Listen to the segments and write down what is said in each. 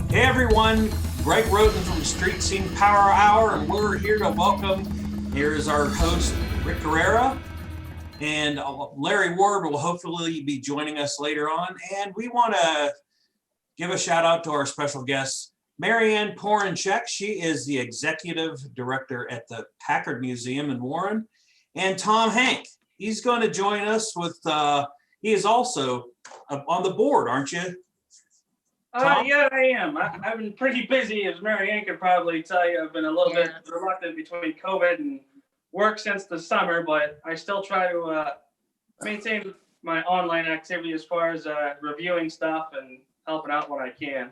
Hey everyone, Greg Roden from Street Scene Power Hour, and we're here to welcome. Here's our host, Rick Carrera, and Larry Ward will hopefully be joining us later on. And we want to give a shout out to our special guest, Mary Ann Porinchak. She is the executive director at the Packard Museum in Warren. And Tom Hank, he's going to join us with, he is also on the board, aren't you? Yeah, I am. I've been pretty busy, as Mary Ann could probably tell you. I've been a little bit reluctant between COVID and work since the summer, but I still try to maintain my online activity as far as reviewing stuff and helping out when I can.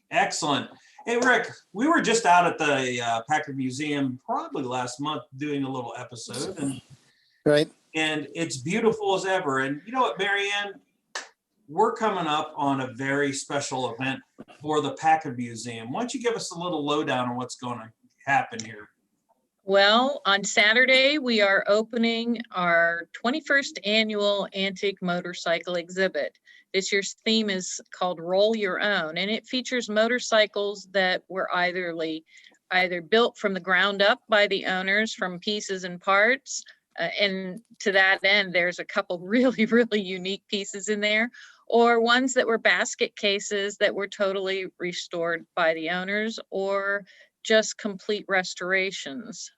Excellent. Hey, Rick, we were just out at the Packard Museum probably last month doing a little episode, and it's beautiful as ever. And you know what, Mary Ann? We're coming up on a very special event for the Packard Museum. Why don't you give us a little lowdown on what's going to happen here? Well, on Saturday, we are opening our 21st annual antique motorcycle exhibit. This year's theme is called Roll Your Own, and it features motorcycles that were either built from the ground up by the owners from pieces and parts. And to that end, there's a couple really, really unique pieces in there, or ones that were basket cases that were totally restored by the owners, or just complete restorations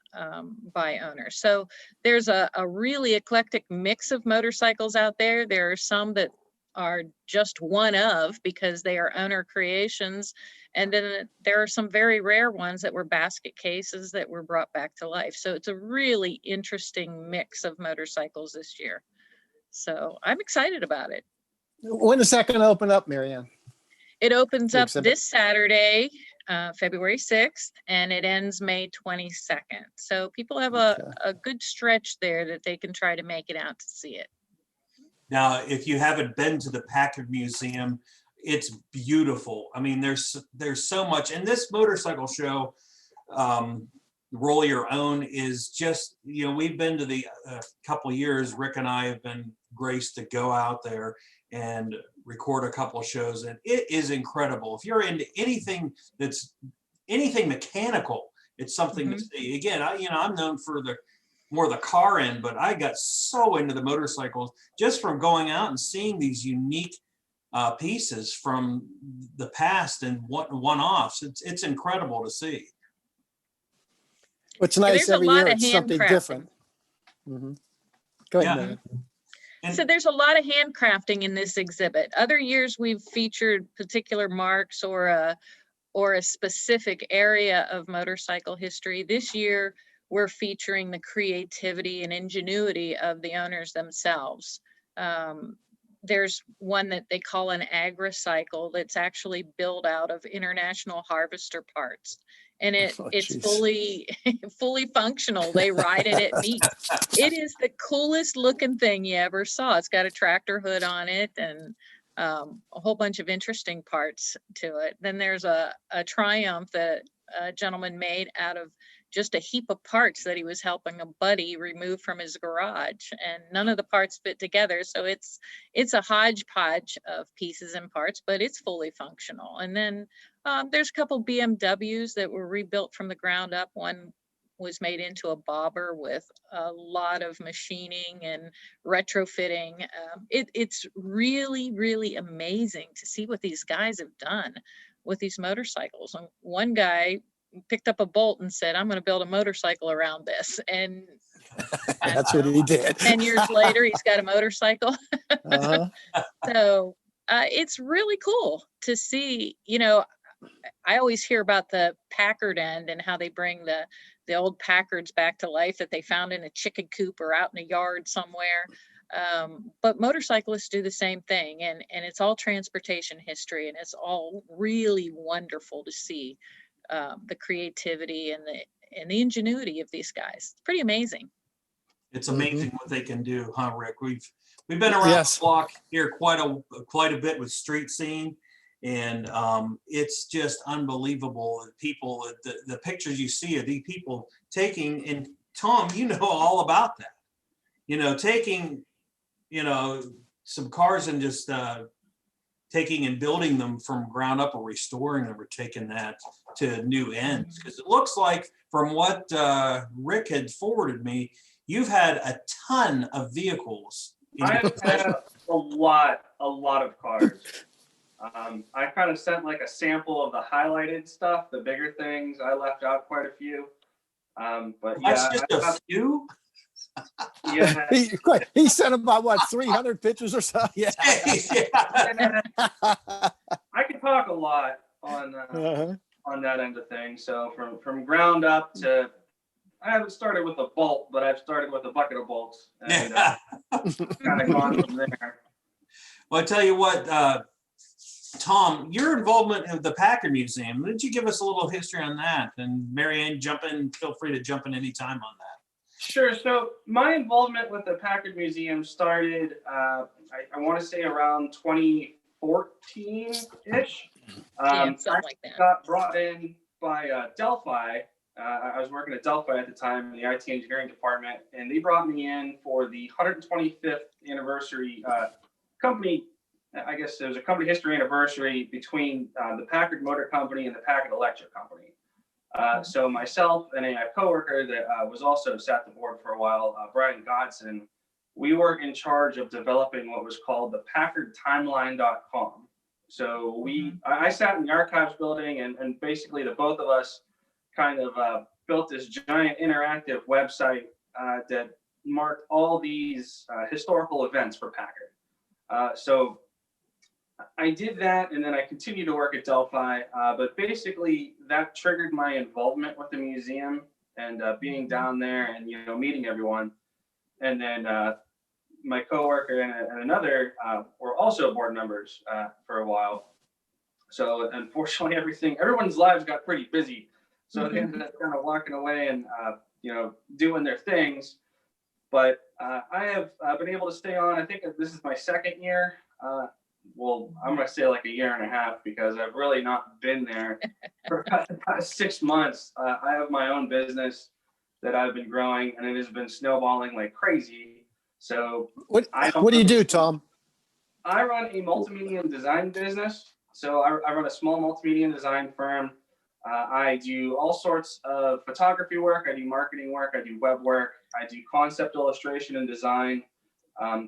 by owners. So there's a really eclectic mix of motorcycles out there. There are some that are just one of because they are owner creations. And then there are some very rare ones that were basket cases that were brought back to life. So it's a really interesting mix of motorcycles this year. So I'm excited about it. When is that going to open up, Mary Ann? It opens up this Saturday, February 6th, and it ends May 22nd. So people have a good stretch there that they can try to make it out to see it. Now, if you haven't been to the Packard Museum, it's beautiful. I mean, there's so much. And this motorcycle show, Roll Your Own, is just, you know, we've been to the couple of years, Rick and I have been graced to go out there and record a couple of shows, and it is incredible. If you're into anything mechanical, it's something to see. Again, I'm known for more the car end, but I got so into the motorcycles just from going out and seeing these unique pieces from the past and one-offs. It's incredible to see. What's nice every year, it's something different. Go ahead, Mary. So there's a lot of handcrafting in this exhibit. Other years we've featured particular marks or a specific area of motorcycle history. This year we're featuring the creativity and ingenuity of the owners themselves. There's one that they call an agri-cycle that's actually built out of International Harvester parts. And it's fully functional. They ride it at meet. It is the coolest looking thing you ever saw. It's got a tractor hood on it and a whole bunch of interesting parts to it. Then there's a Triumph that a gentleman made out of just a heap of parts that he was helping a buddy remove from his garage, and none of the parts fit together. So it's a hodgepodge of pieces and parts, but it's fully functional. And then there's a couple BMWs that were rebuilt from the ground up. One was made into a bobber with a lot of machining and retrofitting. It's really, really amazing to see what these guys have done with these motorcycles. And one guy picked up a bolt and said, I'm going to build a motorcycle around this. And that's what he did. 10 years later, he's got a motorcycle. So it's really cool to see. You know, I always hear about the Packard end and how they bring the old Packards back to life that they found in a chicken coop or out in a yard somewhere. But motorcyclists do the same thing, and it's all transportation history, and it's all really wonderful to see the creativity and the ingenuity of these guys. It's pretty amazing. It's amazing what they can do, huh, Rick? We've been around the block here quite a bit with Street Scene, and it's just unbelievable. People, the pictures you see of these people taking, and Tom, you know all about that. You know, taking, you know, some cars and just taking and building them from ground up or restoring them or taking that to new ends? Because it looks like from what Rick had forwarded me, you've had a ton of vehicles. I've had a lot of cars. I kind of sent like a sample of the highlighted stuff, the bigger things. I left out quite a few. But That's yeah, just a few. yeah. He sent about what, 300 pictures or so? Yeah. I could talk a lot on that end of things. So from ground up to, I haven't started with a bolt, but I've started with a bucket of bolts and kind of gone from there. Well, I tell you what, Tom, your involvement in the Packard Museum, why don't you give us a little history on that? And Mary Ann, feel free to jump in anytime on that. Sure. So my involvement with the Packard Museum started, I want to say around 2014-ish. Something like that. Got brought in by Delphi. I was working at Delphi at the time in the IT engineering department, and they brought me in for the 125th anniversary company. I guess there was a company history anniversary between the Packard Motor Company and the Packard Electric Company. So myself and a coworker that was also sat the board for a while, Brian Godson, we were in charge of developing what was called the PackardTimeline.com. So I sat in the archives building, and basically the both of us kind of built this giant interactive website that marked all these historical events for Packard. So I did that, and then I continued to work at Delphi, but basically that triggered my involvement with the museum and being down there and, meeting everyone. And then my coworker and another were also board members for a while. So unfortunately, everyone's lives got pretty busy. So they ended up kind of walking away and, doing their things. But I have been able to stay on. I think this is my second year. Well, I'm going to say like a year and a half because I've really not been there for about the past 6 months. I have my own business that I've been growing, and it has been snowballing like crazy. So what do you do, Tom? I run a multimedia design business. So I run a small multimedia design firm. I do all sorts of photography work. I do marketing work. I do web work. I do concept illustration and design.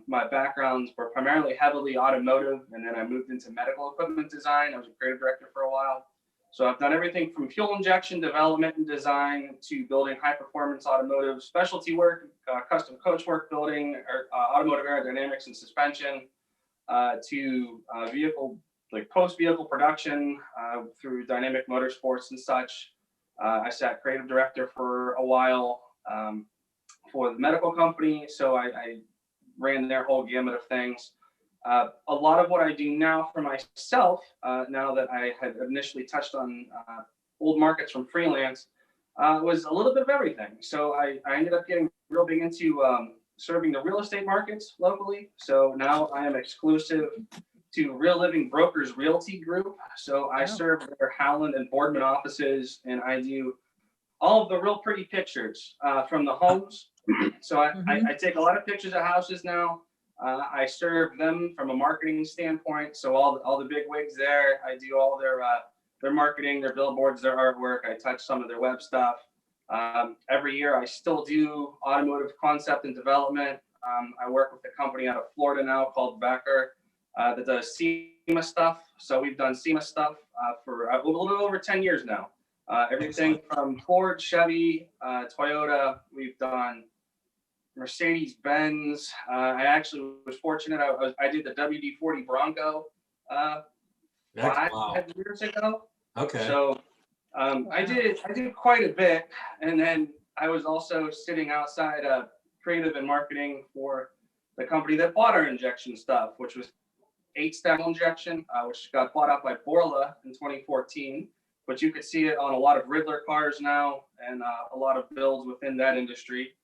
My backgrounds were primarily heavily automotive, and then I moved into medical equipment design. I was a creative director for a while. So I've done everything from fuel injection development and design to building high performance automotive specialty work, custom coach work building, or automotive aerodynamics and suspension, to vehicle, like post vehicle production through dynamic motorsports and such. I sat creative director for a while for the medical company. So I ran their whole gamut of things. A lot of what I do now for myself, now that I had initially touched on old markets from freelance, was a little bit of everything. So I ended up getting real big into serving the real estate markets locally. So now I am exclusive to Real Living Brokers Realty Group. So I serve their Howland and Boardman offices, and I do all of the real pretty pictures from the homes. So I take a lot of pictures of houses now. I serve them from a marketing standpoint. So all the big wigs there, I do all their marketing, their billboards, their artwork. I touch some of their web stuff. Every year I still do automotive concept and development. I work with a company out of Florida now called Becker that does SEMA stuff. So we've done SEMA stuff for a little bit over 10 years now. Everything from Ford, Chevy, Toyota. We've done Mercedes-Benz. I actually was fortunate. I did the WD-40 Bronco 5 years ago. Okay. So I did quite a bit, and then I was also sitting outside creative and marketing for the company that bought our injection stuff, which was 8-step injection, which got bought out by Borla in 2014. But you could see it on a lot of Riddler cars now, and a lot of builds within that industry.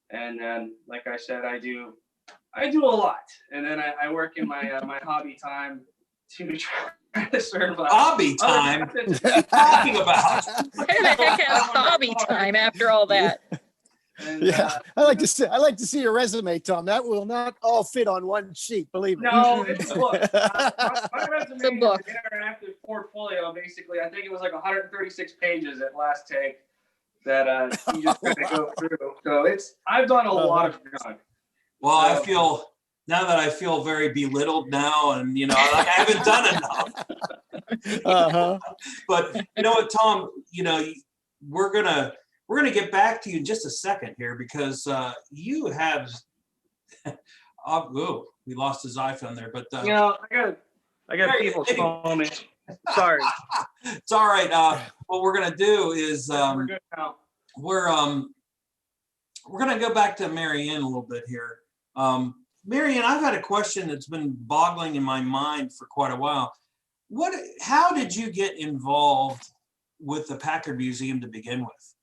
And then, like I said, I do a lot, and then I work in my my hobby time to try to serve. Hobby time? What are you talking about? Where the heck has hobby time after all that? And, Yeah, I like to see your resume, Tom. That will not all fit on one sheet, believe me. no, it's a book. My resume It's a book. is an interactive portfolio, basically. I think it was like 136 pages at last take that you just kind of go through. So I've done a lot of junk. Well, I feel now that I feel very belittled now, and like I haven't done enough. Uh-huh. But you know what, Tom? We're gonna get back to you in just a second here because you have. Oh, we lost his iPhone there, but I got people calling me. Sorry. It's all right. What we're gonna do is We're good now. we're gonna go back to Mary Ann a little bit here. Mary Ann, I've had a question that's been boggling in my mind for quite a while. How did you get involved with the Packard Museum to begin with?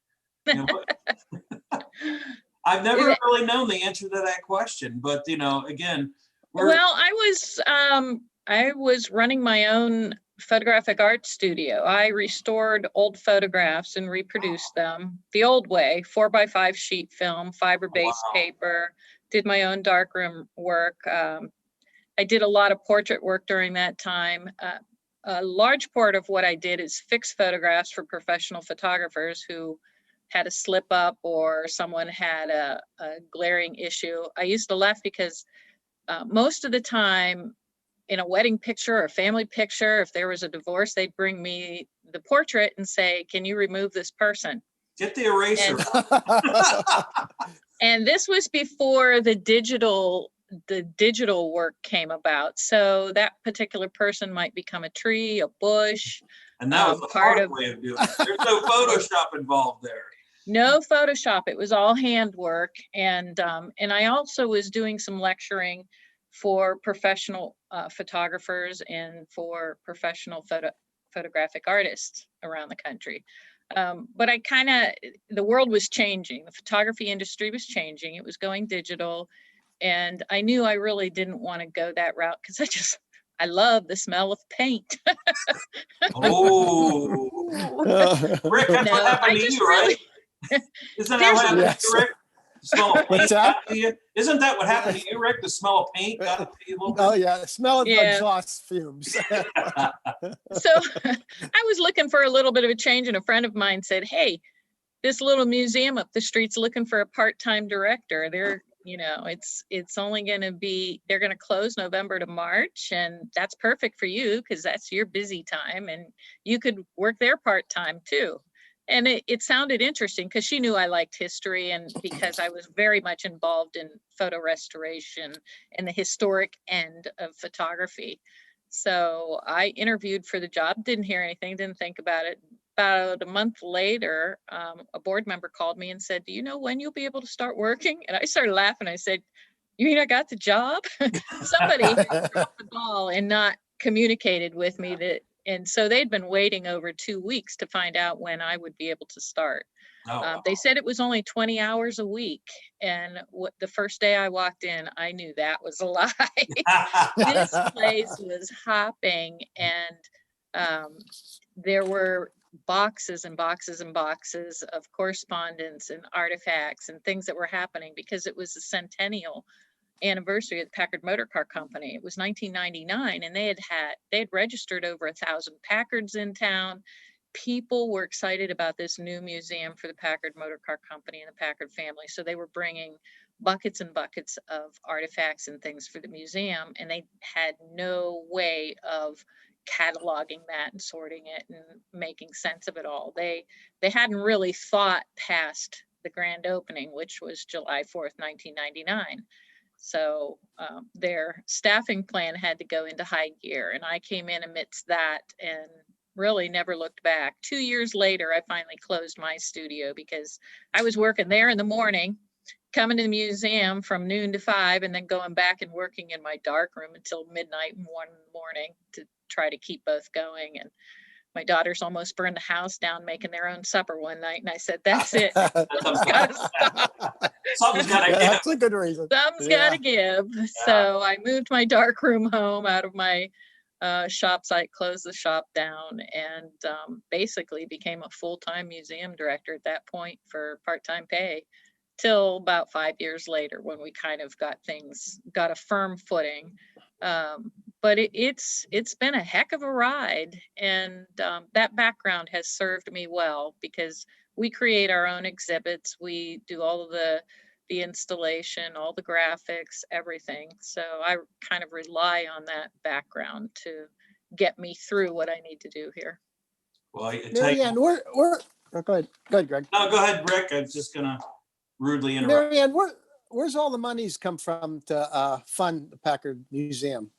I've never really known the answer to that question, but again, well, I was running my own photographic art studio. I restored old photographs and reproduced them the old way, 4x5 sheet film, fiber-based paper, did my own darkroom work. I did a lot of portrait work during that time. A large part of what I did is fix photographs for professional photographers who had a slip up or someone had a glaring issue. I used to laugh because most of the time in a wedding picture or a family picture, if there was a divorce, they'd bring me the portrait and say, can you remove this person? Get the eraser. And this was before the digital work came about. So that particular person might become a tree, a bush. And that was the hard way of doing it. There's no Photoshop involved there. No Photoshop. It was all handwork. And I also was doing some lecturing for professional photographers and for professional photographic artists around the country. But the world was changing. The photography industry was changing. It was going digital. And I knew I really didn't want to go that route because I love the smell of paint. Oh, Rick, that's what happened to you, right? Isn't that what happened to you, Rick? The smell of paint got to you? Isn't that what happened to you, Rick? The smell of paint got to you a little bit? Oh yeah, the smell of exhaust fumes. So I was looking for a little bit of a change, and a friend of mine said, hey, this little museum up the street's looking for a part-time director. It's only going to be, they're going to close November to March, and that's perfect for you because that's your busy time, and you could work there part-time too. And it sounded interesting because she knew I liked history, and because I was very much involved in photo restoration and the historic end of photography. So I interviewed for the job, didn't hear anything, didn't think about it. About a month later, a board member called me and said, do you know when you'll be able to start working? And I started laughing. I said, you mean I got the job? Somebody dropped the ball and not communicated with me that. And so they'd been waiting over 2 weeks to find out when I would be able to start. They said it was only 20 hours a week. And the first day I walked in, I knew that was a lie. This place was hopping, and there were boxes and boxes and boxes of correspondence and artifacts and things that were happening because it was the centennial anniversary of the Packard Motor Car Company. It was 1999, and they had registered over 1,000 Packards in town. People were excited about this new museum for the Packard Motor Car Company and the Packard family. So they were bringing buckets and buckets of artifacts and things for the museum, and they had no way of cataloging that and sorting it and making sense of it all. They hadn't really thought past the grand opening, which was July 4th, 1999. So their staffing plan had to go into high gear, and I came in amidst that and really never looked back. 2 years later, I finally closed my studio because I was working there in the morning, coming to the museum from noon to 5, and then going back and working in my dark room until midnight and 1 in the morning to try to keep both going. And my daughters almost burned the house down making their own supper one night. And I said, that's it. Something's got to give. That's a good reason. Something's got to give. Yeah. So I moved my dark room home out of my shop site, closed the shop down, and basically became a full-time museum director at that point for part-time pay. till about 5 years later when we kind of got a firm footing. But it's been a heck of a ride, and that background has served me well because we create our own exhibits. We do all of the installation, all the graphics, everything. So I kind of rely on that background to get me through what I need to do here. Well, I tell Mary you, Ann, oh, go ahead, Greg. no, go ahead, Rick. I was just gonna rudely interrupt. Mary Ann, where's all the monies come from to fund the Packard Museum?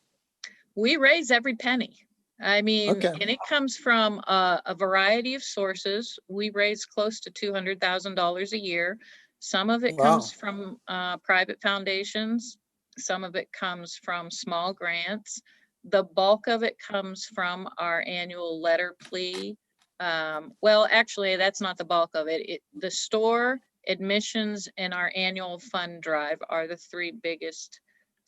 We raise every penny. I mean, Okay. and it comes from a variety of sources. We raise close to $200,000 a year. Some of it comes from private foundations. Some of it comes from small grants. The bulk of it comes from our annual letter plea. Well, actually, that's not the bulk of it. The store, admissions, and our annual fund drive are the three biggest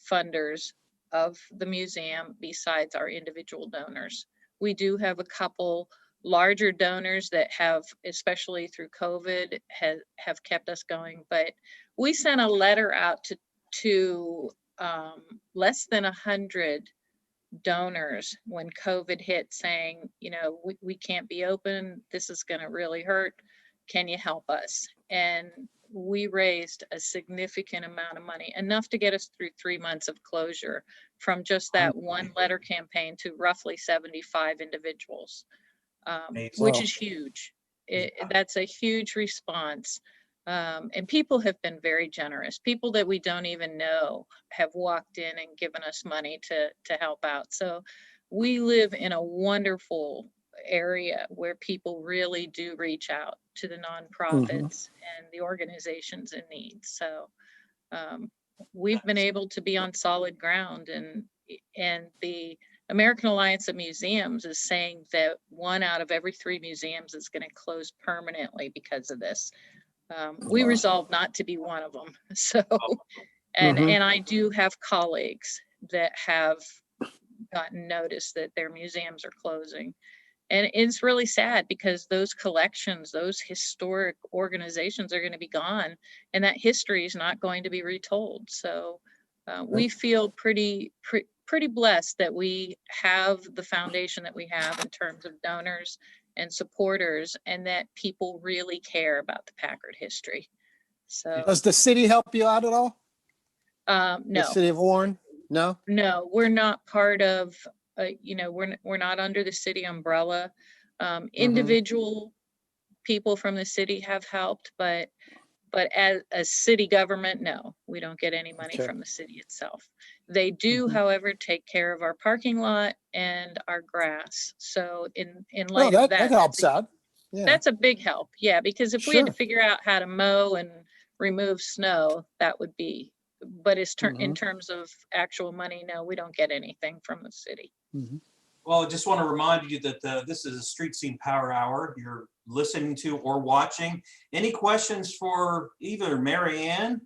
funders of the museum besides our individual donors. We do have a couple larger donors that have, especially through COVID, have kept us going. But we sent a letter out to less than 100 donors when COVID hit, saying, you know, we can't be open. This is going to really hurt. Can you help us? And we raised a significant amount of money, enough to get us through 3 months of closure, from just that one letter campaign to roughly 75 individuals, which is huge. That's a huge response. And people have been very generous. People that we don't even know have walked in and given us money to help out. So we live in a wonderful area where people really do reach out to the nonprofits and the organizations in need. So we've been able to be on solid ground, and the American Alliance of Museums is saying that 1 out of every 3 museums is going to close permanently because of this. We resolved not to be one of them. So, and I do have colleagues that have gotten notice that their museums are closing. And it's really sad because those collections, those historic organizations are going to be gone, and that history is not going to be retold. So we feel pretty blessed that we have the foundation that we have in terms of donors and supporters, and that people really care about the Packard history. So does the city help you out at all? No. The city of Warren? No, we're not part of, you know, we're not under the city umbrella. Individual people from the city have helped, but as a city government, no, we don't get any money from the city itself. They do, however, take care of our parking lot and our grass. So in light of that helps out. Yeah. That's a big help. Yeah, because if we had to figure out how to mow and remove snow, that would be, but it's in terms of actual money, no, we don't get anything from the city. Well, I just want to remind you that this is a Street Scene Power Hour. You're listening to or watching. Any questions for either Mary Ann,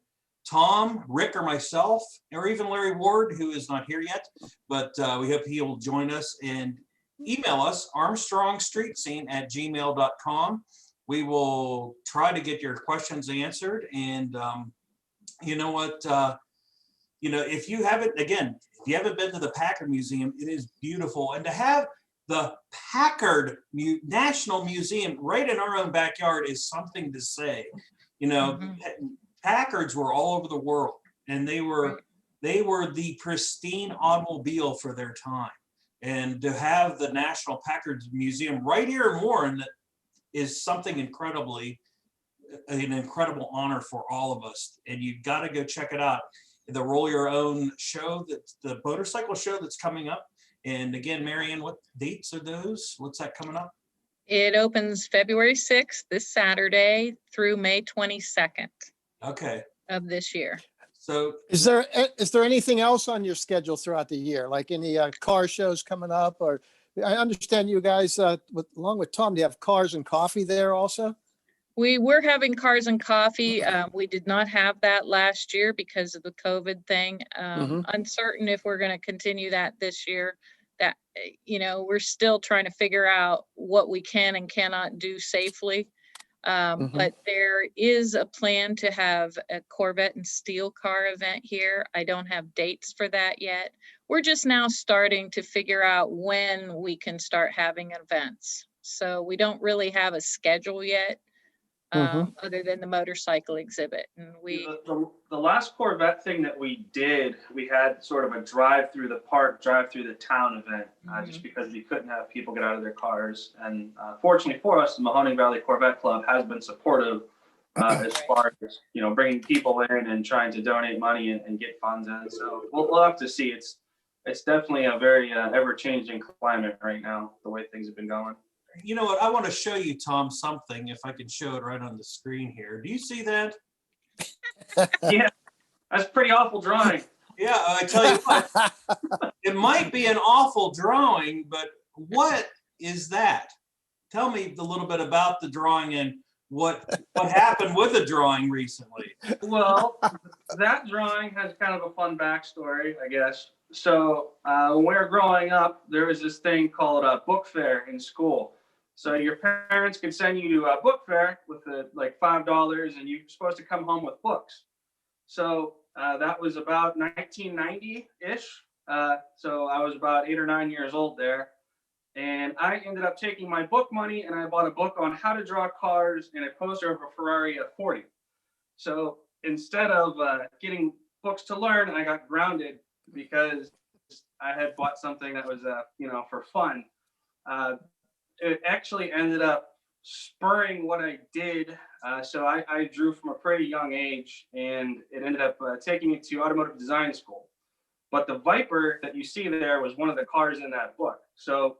Tom, Rick, or myself, or even Larry Ward, who is not here yet, but we hope he will join us, and email us, armstrongstreetscene@gmail.com. We will try to get your questions answered. And you know what, if you haven't been to the Packard Museum, it is beautiful. And to have the Packard National Museum right in our own backyard is something to say. Packards were all over the world, and they were the pristine automobile for their time. And to have the National Packard Museum right here in Warren is something an incredible honor for all of us. And you've got to go check it out. The Roll Your Own show, that's the motorcycle show that's coming up. And again, Mary Ann, what dates are those? What's that coming up? It opens February 6th, this Saturday, through May 22nd. Okay. Of this year. So is there anything else on your schedule throughout the year, like any car shows coming up? Or I understand you guys, along with Tom, do you have Cars and Coffee there also? We were having Cars and Coffee. We did not have that last year because of the COVID thing. Uncertain if we're going to continue that this year. That, we're still trying to figure out what we can and cannot do safely. But there is a plan to have a Corvette and steel car event here. I don't have dates for that yet. We're just now starting to figure out when we can start having events. So we don't really have a schedule yet, other than the motorcycle exhibit. And the last Corvette thing that we did, we had sort of a drive through the park, drive through the town event, just because we couldn't have people get out of their cars. And fortunately for us, the Mahoning Valley Corvette Club has been supportive as far as, you know, bringing people in and trying to donate money and get funds in. So we'll have to see. It's definitely a very ever-changing climate right now, the way things have been going. You know what? I want to show you, Tom, something, if I can show it right on the screen here. Do you see that? Yeah, that's a pretty awful drawing. Yeah, I tell you what, it might be an awful drawing, but what is that? Tell me a little bit about the drawing and what happened with the drawing recently. Well, that drawing has kind of a fun backstory, I guess. So when we were growing up, there was this thing called a book fair in school. So your parents could send you to a book fair with like $5, and you're supposed to come home with books. So that was about 1990-ish. So I was about 8 or 9 years old there. And I ended up taking my book money and I bought a book on how to draw cars and a poster of a Ferrari F40. So instead of getting books to learn, I got grounded because I had bought something that was, for fun. It actually ended up spurring what I did. So I drew from a pretty young age, and it ended up taking me to automotive design school. But the Viper that you see there was one of the cars in that book. So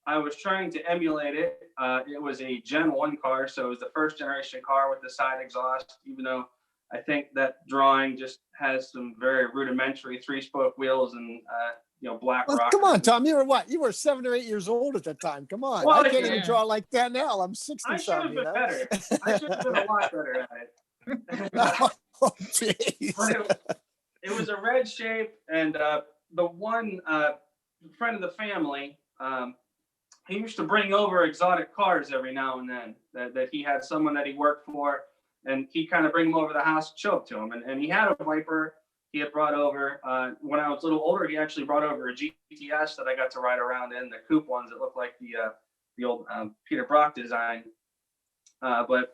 I was trying to emulate it. It was a Gen 1 car, so it was the first generation car with the side exhaust, even though I think that drawing just has some very rudimentary 3-spoke wheels and black rock. Come on, Tom. You were what? You were 7 or 8 years old at that time. Come on. Well, I can't even draw like that now. I'm 60 I should have something. been better. I should have been a lot better at it. Oh, jeez. It was a red shape, and the one friend of the family, he used to bring over exotic cars every now and then. That he had someone that he worked for, and he kind of bring them over the house, show it to him. And he had a Viper. He had brought over, when I was a little older, he actually brought over a GTS that I got to ride around in, the coupe ones that look like the old Peter Brock design. But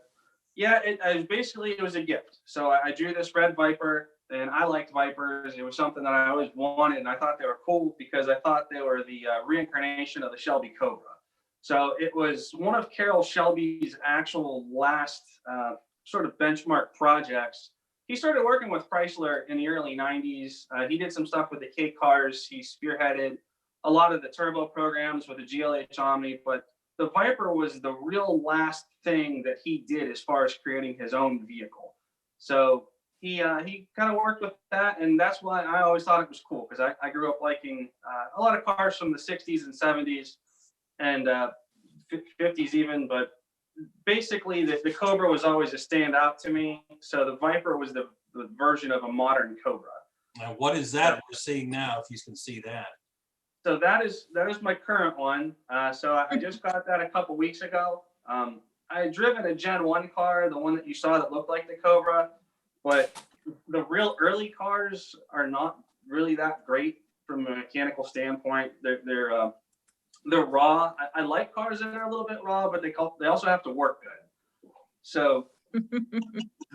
yeah, it was a gift. So I drew this red Viper, and I liked Vipers. It was something that I always wanted, and I thought they were cool because I thought they were the reincarnation of the Shelby Cobra. So it was one of Carroll Shelby's actual last sort of benchmark projects. He started working with Chrysler in the early 90s. He did some stuff with the K cars. He spearheaded a lot of the turbo programs with the GLH Omni, but the Viper was the real last thing that he did as far as creating his own vehicle. So he kind of worked with that, and that's why I always thought it was cool, because I grew up liking a lot of cars from the 60s and 70s and 50s even, but basically the Cobra was always a standout to me. So the Viper was the version of a modern Cobra. Now, what is that we're seeing now, if you can see that? So that is my current one. So I just got that a couple weeks ago. I had driven a Gen 1 car, the one that you saw that looked like the Cobra, but the real early cars are not really that great from a mechanical standpoint. They're raw. I like cars that are a little bit raw, but they also have to work good. So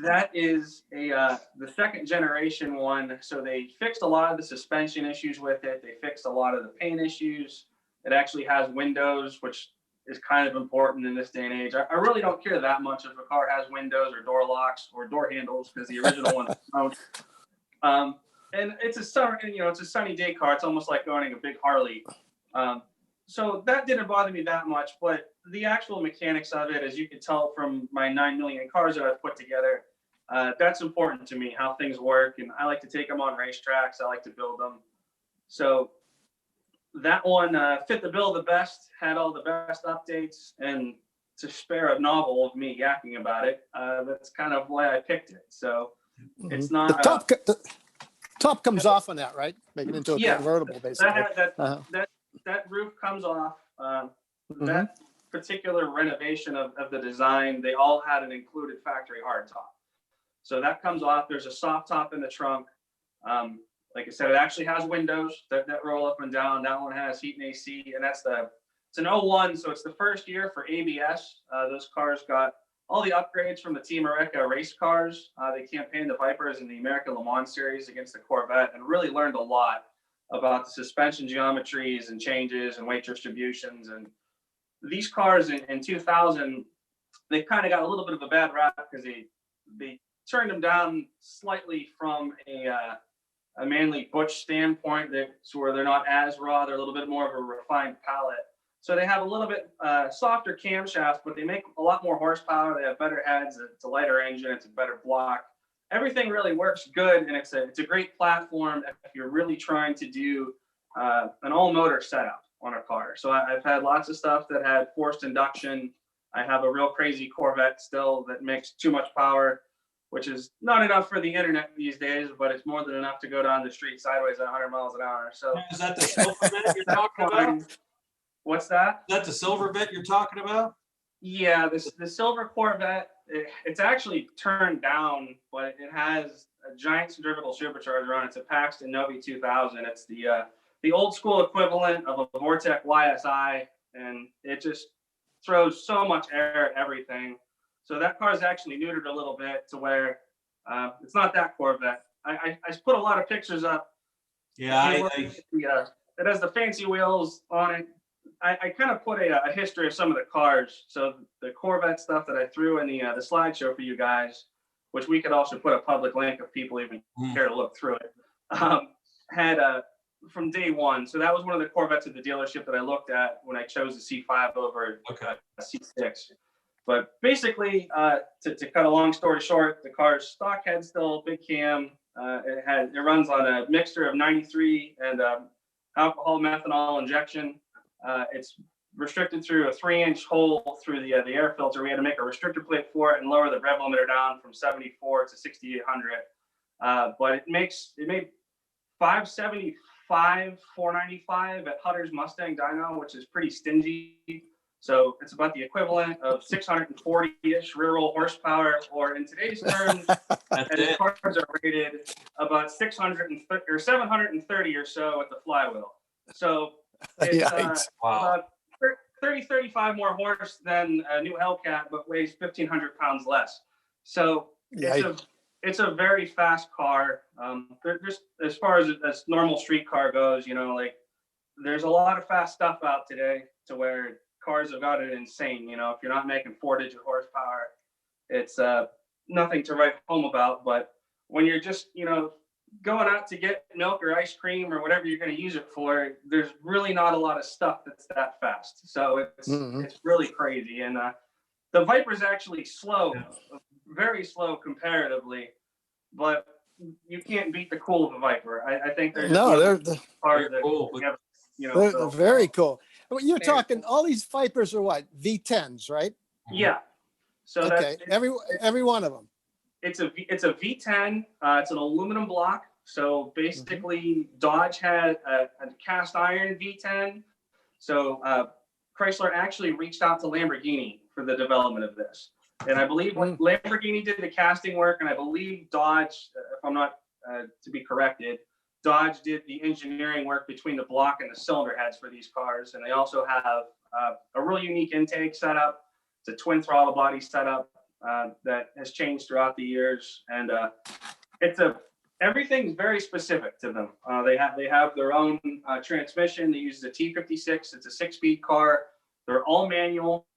that is the second generation one. So they fixed a lot of the suspension issues with it. They fixed a lot of the paint issues. It actually has windows, which is kind of important in this day and age. I really don't care that much if a car has windows or door locks or door handles, because the original one don't. And it's a summer, it's a sunny day car. It's almost like owning a big Harley. So that didn't bother me that much, but the actual mechanics of it, as you can tell from my 9 million cars that I've put together, that's important to me, how things work. And I like to take them on racetracks. I like to build them. So that one fit the bill the best, had all the best updates, and to spare a novel of me yakking about it, that's kind of why I picked it. So it's not... The top comes off on that, right? Make it into a convertible, basically. That roof comes off. That particular renovation of the design, they all had an included factory hardtop. So that comes off. There's a soft top in the trunk. Like I said, it actually has windows that roll up and down. That one has heat and AC, and it's an '01, so it's the first year for ABS. Those cars got all the upgrades from the Team America race cars. They campaigned the Vipers in the American Le Mans series against the Corvette and really learned a lot about the suspension geometries and changes and weight distributions. And these cars in 2000, they kind of got a little bit of a bad rap because they turned them down slightly from a manly butch standpoint, where they're not as raw. They're a little bit more of a refined palette. So they have a little bit softer camshafts, but they make a lot more horsepower. They have better heads. It's a lighter engine. It's a better block. Everything really works good, and it's a great platform if you're really trying to do an all-motor setup on a car. So I've had lots of stuff that had forced induction. I have a real crazy Corvette still that makes too much power, which is not enough for the internet these days, but it's more than enough to go down the street sideways at 100 miles an hour. So Is that the Silvervet you're talking about? What's that? Is that the Silvervet you're talking about? Yeah, the silver Corvette, it's actually turned down, but it has a giant centrifugal supercharger on it. It's a Paxton Novi 2000. It's the old school equivalent of a Vortec YSI, and it just throws so much air at everything. So that car is actually neutered a little bit to where it's not that Corvette. I put a lot of pictures up. Yeah, it has the fancy wheels on it. I kind of put a history of some of the cars. So the Corvette stuff that I threw in the slideshow for you guys, which we could also put a public link if people even care to look through it, had from day one. So that was one of the Corvettes at the dealership that I looked at when I chose the C5 over a C6. But basically, to cut a long story short, the car's stock head still big cam. It runs on a mixture of 93 and alcohol methanol injection. It's restricted through a 3-inch hole through the air filter. We had to make a restrictor plate for it and lower the rev limiter down from 74 to 6,800. But it made 575, 495 at Hutter's Mustang Dyno, which is pretty stingy. So it's about the equivalent of 640-ish rear roll horsepower, or in today's terms, and the cars are rated about 630 or 730 or so at the flywheel. So it's about 30, 35 more horse than a new Hellcat, but weighs 1,500 pounds less. So it's a very fast car. Just as far as normal street car goes, like there's a lot of fast stuff out today to where cars have got it insane. If you're not making 4-digit horsepower, it's nothing to write home about. But when you're just, going out to get milk or ice cream or whatever you're going to use it for, there's really not a lot of stuff that's that fast. So it's really crazy. And the Viper's actually slow, very slow comparatively, but you can't beat the cool of a Viper. I think they're cool. They're very cool. Well, you're talking all these Vipers are what? V10s, right? Yeah. So okay, every one of them. It's a V10. It's an aluminum block. So basically, Dodge had a cast iron V10. So Chrysler actually reached out to Lamborghini for the development of this. And I believe when Lamborghini did the casting work, and I believe Dodge, if I'm not to be corrected, Dodge did the engineering work between the block and the cylinder heads for these cars. And they also have a really unique intake setup. It's a twin throttle body setup that has changed throughout the years. And everything's very specific to them. They have their own transmission. They use the T56. It's a 6-speed car. They're all manual.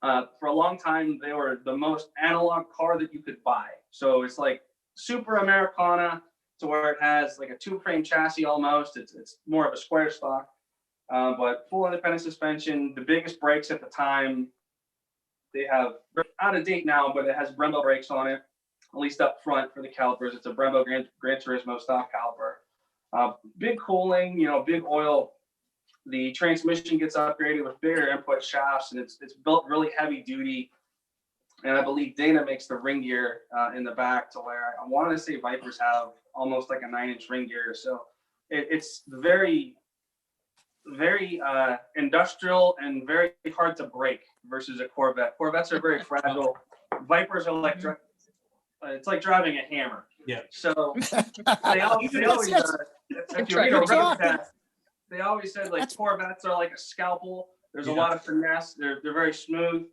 For a long time, they were the most analog car that you could buy. So it's like super Americana, to where it has like a 2-frame chassis almost. It's more of a square stock, but full independent suspension, the biggest brakes at the time. They have, out of date now, but it has Brembo brakes on it, at least up front for the calipers. It's a Brembo Gran Turismo stock caliper. Big cooling, big oil. The transmission gets upgraded with bigger input shafts, and it's built really heavy duty. And I believe Dana makes the ring gear in the back, to where I want to say Vipers have almost like a 9-inch ring gear. So it's very very industrial and very hard to break versus a Corvette. Corvettes are very fragile. Vipers are like it's like driving a hammer. Yeah. So they always if you read a road test, they always said like Corvettes are like a scalpel. There's a lot of finesse. They're very smooth.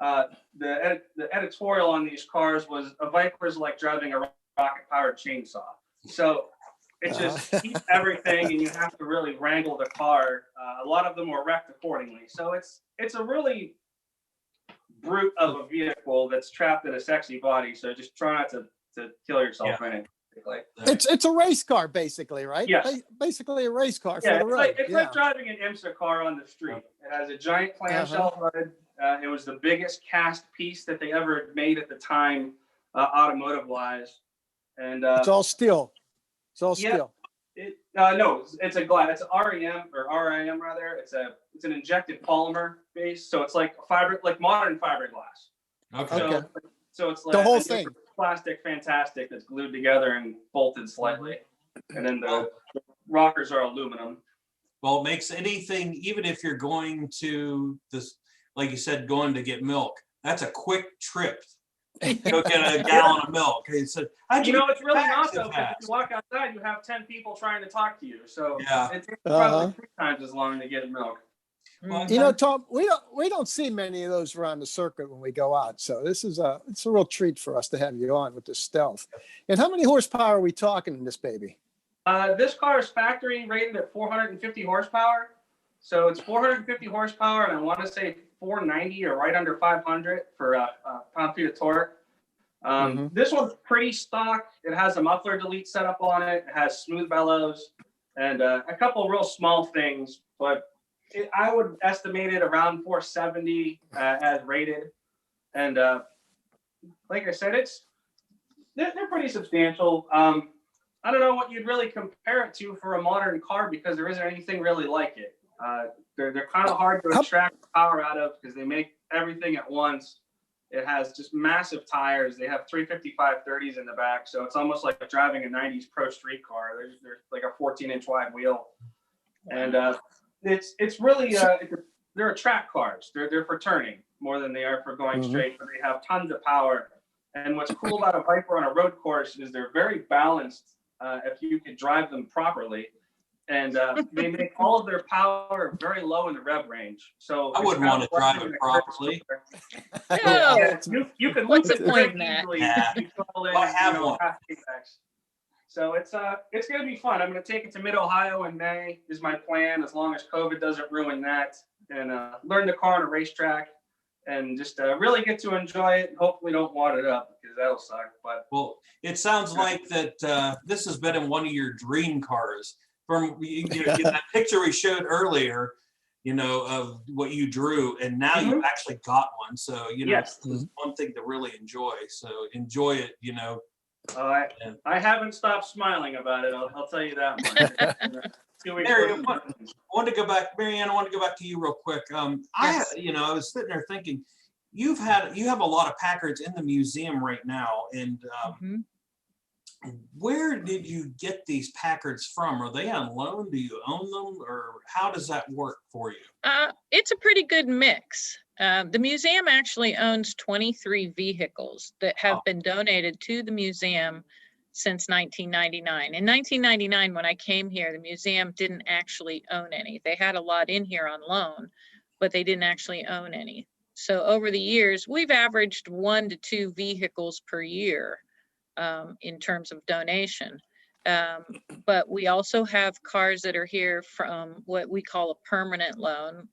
The editorial on these cars was a Viper's like driving a rocket-powered chainsaw. So it just keeps everything, and you have to really wrangle the car. A lot of them were wrecked accordingly. So it's a really brute of a vehicle that's trapped in a sexy body. So just try not to kill yourself in it. It's a race car, basically, right? Yeah. Basically a race car for Yeah, the road. it's like driving an IMSA car on the street. It has a giant clamshell hood. It was the biggest cast piece that they ever made at the time, automotive-wise. And It's all steel. It's all steel. No, it's a glass. It's REM or RIM rather. It's an injected polymer base, so it's like modern fiberglass. Okay. So it's like the whole thing. Plastic, fantastic. That's glued together and bolted slightly, and then the rockers are aluminum. Well, it makes anything, even if you're going to this, like you said, going to get milk, that's a quick trip. Go get a gallon of milk. It's it's really not though, because if you walk outside, you have 10 people trying to talk to you. So it takes probably 3 times as long to get milk. Well, Tom, we don't see many of those around the circuit when we go out. So it's a real treat for us to have you on with this Stealth. And how many horsepower are we talking in this baby? This car is factory rated at 450 horsepower. So it's 450 horsepower, and I want to say 490 or right under 500 for pound-feet of torque. This one's pretty stock. It has a muffler delete setup on it. It has smooth bellows and a couple of real small things, but I would estimate it around 470 as rated. And like I said, they're pretty substantial. I don't know what you'd really compare it to for a modern car because there isn't anything really like it. They're kind of hard to extract power out of because they make everything at once. It has just massive tires. They have 355/30s in the back, so it's almost like driving a 90s Pro Street car. There's like a 14-inch wide wheel, and it's really they're track cars. They're for turning more than they are for going straight. But they have tons of power. And what's cool about a Viper on a road course is they're very balanced if you could drive them properly. And they make all of their power very low in the rev range. So I wouldn't want to drive it properly. No. You can What's lose the it point very in that? easily. Yeah. If you fall in, I have one. half apex. So it's going to be fun. I'm going to take it to Mid-Ohio in May is my plan, as long as COVID doesn't ruin that, and learn the car on a racetrack and just really get to enjoy it. Hopefully don't wad it up because that'll suck. But Well, it sounds like that this has been in one of your dream cars. From that picture we showed earlier, of what you drew, and now you've actually got one. So, yes. It's one thing to really enjoy. So enjoy it, I haven't stopped smiling about it. I'll tell you that much. 2 weeks Mary, worth of I want to go back, Mary Ann, I want to go back to you real quick. I was sitting there thinking, you have a lot of Packards in the museum right now, and where did you get these Packards from? Are they on loan? Do you own them, or how does that work for you? It's a pretty good mix. The museum actually owns 23 vehicles that have been donated to the museum since 1999. In 1999, when I came here, the museum didn't actually own any. They had a lot in here on loan, but they didn't actually own any. So over the years, we've averaged 1 to 2 vehicles per year in terms of donation. But we also have cars that are here from what we call a permanent loan,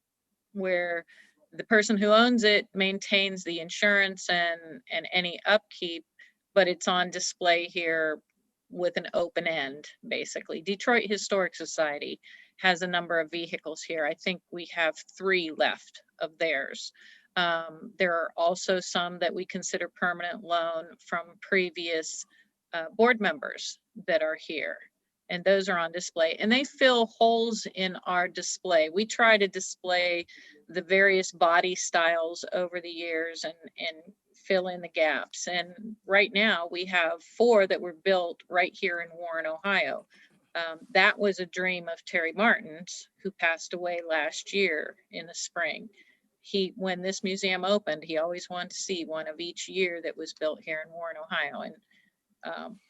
where the person who owns it maintains the insurance and any upkeep, but it's on display here with an open end, basically. Detroit Historic Society has a number of vehicles here. I think we have 3 left of theirs. There are also some that we consider permanent loan from previous board members that are here, and those are on display, and they fill holes in our display. We try to display the various body styles over the years and fill in the gaps. And right now we have 4 that were built right here in Warren, Ohio. That was a dream of Terry Martin's, who passed away last year in the spring. When this museum opened, he always wanted to see one of each year that was built here in Warren, Ohio. And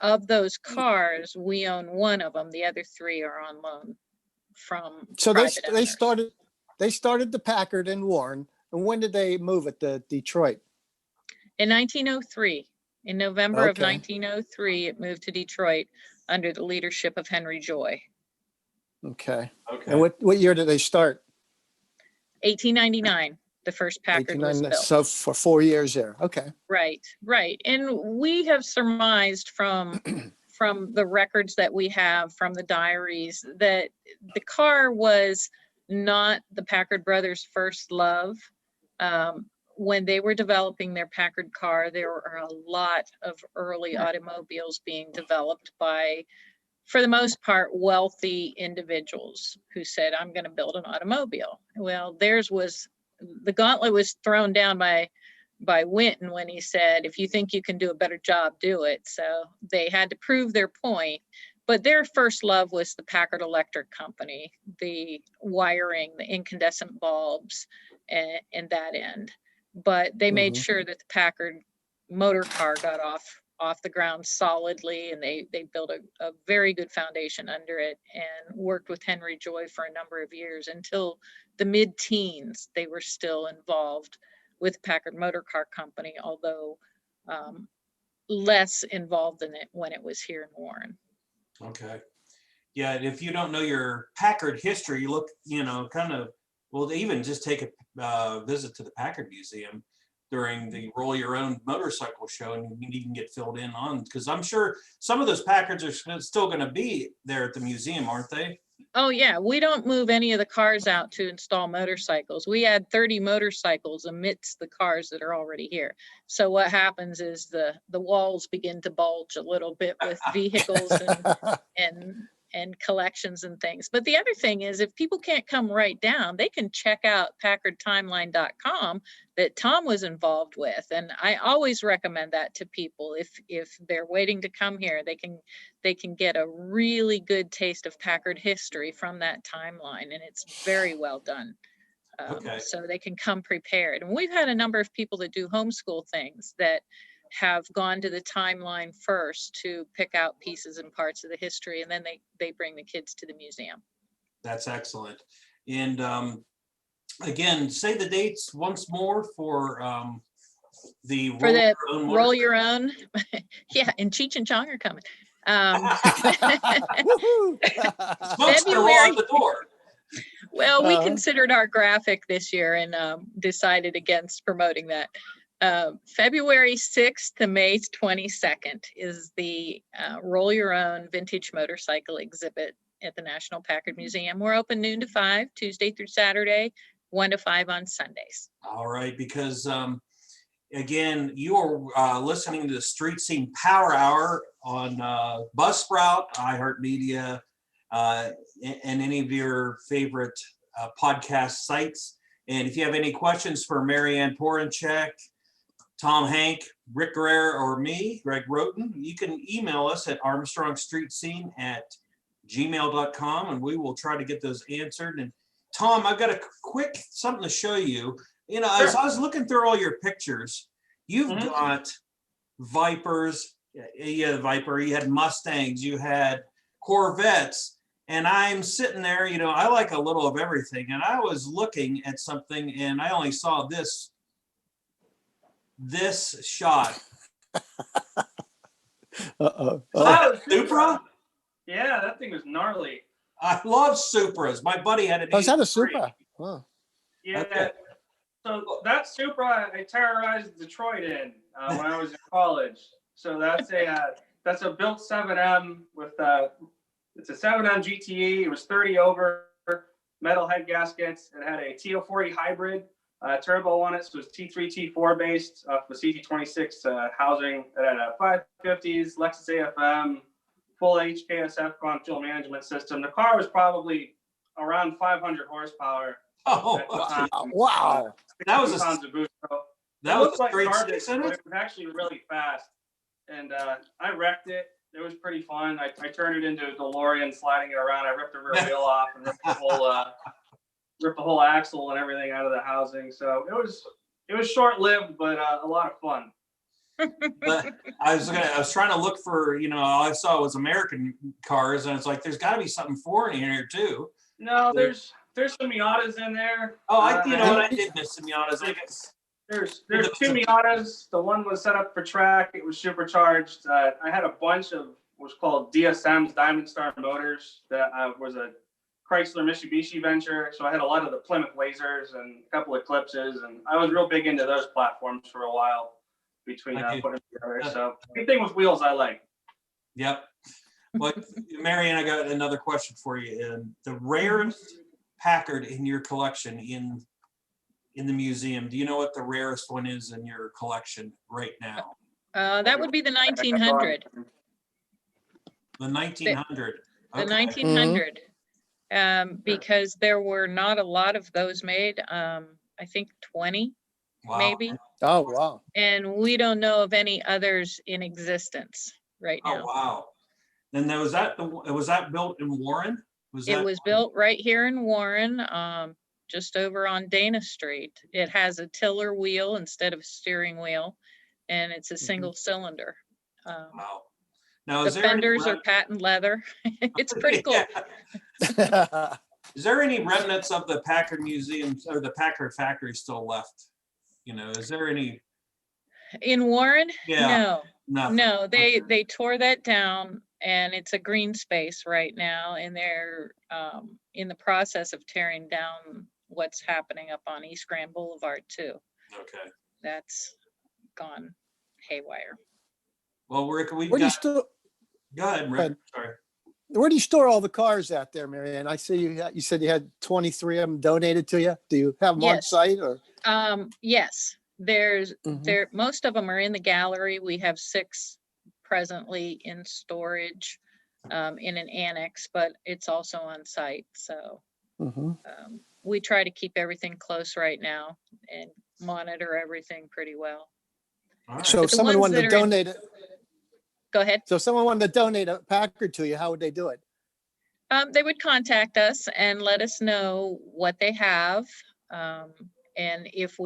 of those cars, we own one of them. The other three are on loan from So private owners. they started the Packard in Warren. And when did they move it to Detroit? In 1903, in November of Okay. 1903, it moved to Detroit under the leadership of Henry Joy. Okay. Okay. And what year did they start? 1899, the first Packard was 1899. built. So for 4 years there. Okay. Right. And we have surmised from the records that we have from the diaries that the car was not the Packard brothers' first love. When they were developing their Packard car, there were a lot of early automobiles being developed by, for the most part, wealthy individuals who said, I'm going to build an automobile. Well, the gauntlet was thrown down by Winton when he said, if you think you can do a better job, do it. So they had to prove their point. But their first love was the Packard Electric Company, the wiring, the incandescent bulbs, and that end. But they made sure that the Packard motor car got off the ground solidly, and they built a very good foundation under it and worked with Henry Joy for a number of years until the mid-teens. They were still involved with Packard Motor Car Company, although less involved in it when it was here in Warren. Okay. Yeah, and if you don't know your Packard history, you look, well, even just take a visit to the Packard Museum during the Roll Your Own motorcycle show, and you can get filled in on, because I'm sure some of those Packards are still going to be there at the museum, aren't they? Oh yeah, we don't move any of the cars out to install motorcycles. We add 30 motorcycles amidst the cars that are already here. So what happens is the walls begin to bulge a little bit with vehicles and collections and things. But the other thing is, if people can't come right down, they can check out packardtimeline.com that Tom was involved with. And I always recommend that to people. If they're waiting to come here, they can get a really good taste of Packard history from that timeline. And it's very well done. Okay. So they can come prepared. And we've had a number of people that do homeschool things that have gone to the timeline first to pick out pieces and parts of the history, and then they bring the kids to the museum. That's excellent. And again, say the dates once more for the Roll Your Own. Yeah, and Cheech and Chong are coming. Smoke's gonna roll out the door. Well, we considered our graphic this year and decided against promoting that. February 6th to May 22nd is the Roll Your Own Vintage Motorcycle exhibit at the National Packard Museum. We're open noon to 5, Tuesday through Saturday, 1 to 5 on Sundays. All right, because again, you are listening to the Street Scene Power Hour on Buzzsprout, iHeartMedia, and any of your favorite podcast sites. And if you have any questions for Mary Ann Porinchak, Tom Hank, Rick Guerrero, or me, Greg Roten, you can email us at armstrongstreetscene@gmail.com, and we will try to get those answered. And Tom, I've got a quick something to show you. Sure. As I was looking through all your pictures, you've got Vipers, you had a Viper, you had Mustangs, you had Corvettes, and I'm sitting there, I like a little of everything. And I was looking at something and I only saw this shot. Supra? Yeah, that thing was gnarly. I love Supras. My buddy had an. Oh, is that a Supra? Oh. Yeah. Okay. So that Supra I terrorized Detroit in when I was in college. So that's a built 7M with it's a 7M GTE. It was 30 over, metal head gaskets. It had a TO40 hybrid turbo on it. So it was T3, T4 based with CT26 housing. It had a 550s, Lexus AFM, full HKSF fuel management system. The car was probably around 500 horsepower. Oh, wow. That was tons of boost. That was like straight garbage, six in but it? it was actually really fast. And I wrecked it. It was pretty fun. I turned it into a DeLorean, sliding it around. I ripped the rear wheel off and ripped the whole axle and everything out of the housing. So it was short-lived, but a lot of fun. But I was trying to look for, all I saw was American cars, and it's like there's got to be something foreign in here too. No, there's some Miatas in there. Oh, I did miss some Miatas. I guess There's two Miatas. The one was set up for track. It was supercharged. I had a bunch of what's called DSMs, Diamond Star Motors. That was a Chrysler Mitsubishi venture. So I had a lot of the Plymouth Lasers and a couple Eclipses, and I was real big into those platforms for a while between putting them together. So anything with wheels I like. Yep. Well, Mary Ann, I got another question for you. The rarest Packard in your collection in the museum, do you know what the rarest one is in your collection right now? That would be the 1900. The 1900. The Okay. 1900. Because there were not a lot of those made. I think 20, Wow. maybe. Oh, wow. And we don't know of any others in existence right Oh, now. wow. Then was that built in Warren? It was built right here in Warren, just over on Dana Street. It has a tiller wheel instead of a steering wheel, and it's a single cylinder. Wow. Now, The fenders are patent leather. It's pretty cool. Yeah. Is there any remnants of the Packard Museum or the Packard factory still left? Is there any? In Warren? Yeah. No, they tore that down, and it's a green space right now, and they're in the process of tearing down what's happening up on East Grand Boulevard too. Okay. That's gone haywire. Well, Rick, Where do you store? Go ahead, Rick. Sorry. Where do you store all the cars out there, Mary Ann? I see you said you had 23 of them donated to you. Do you have them on Yes. site or? Yes, there's Mhm. most of them are in the gallery. We have 6 presently in storage in an annex, but it's also on site. So Mhm. we try to keep everything close right now and monitor everything pretty well. All right. So But if the someone ones wanted to that are in- donate it, Go ahead. so if someone wanted to donate a Packard to you, how would they do it? They would contact us and let us know what they have. And if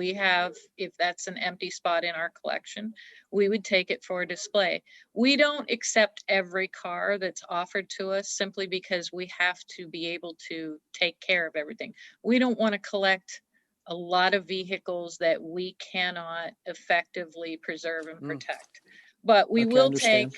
that's an empty spot in our collection, we would take it for a display. We don't accept every car that's offered to us simply because we have to be able to take care of everything. We don't want to collect a lot of vehicles that we cannot effectively preserve and protect. But we Okay, will understand.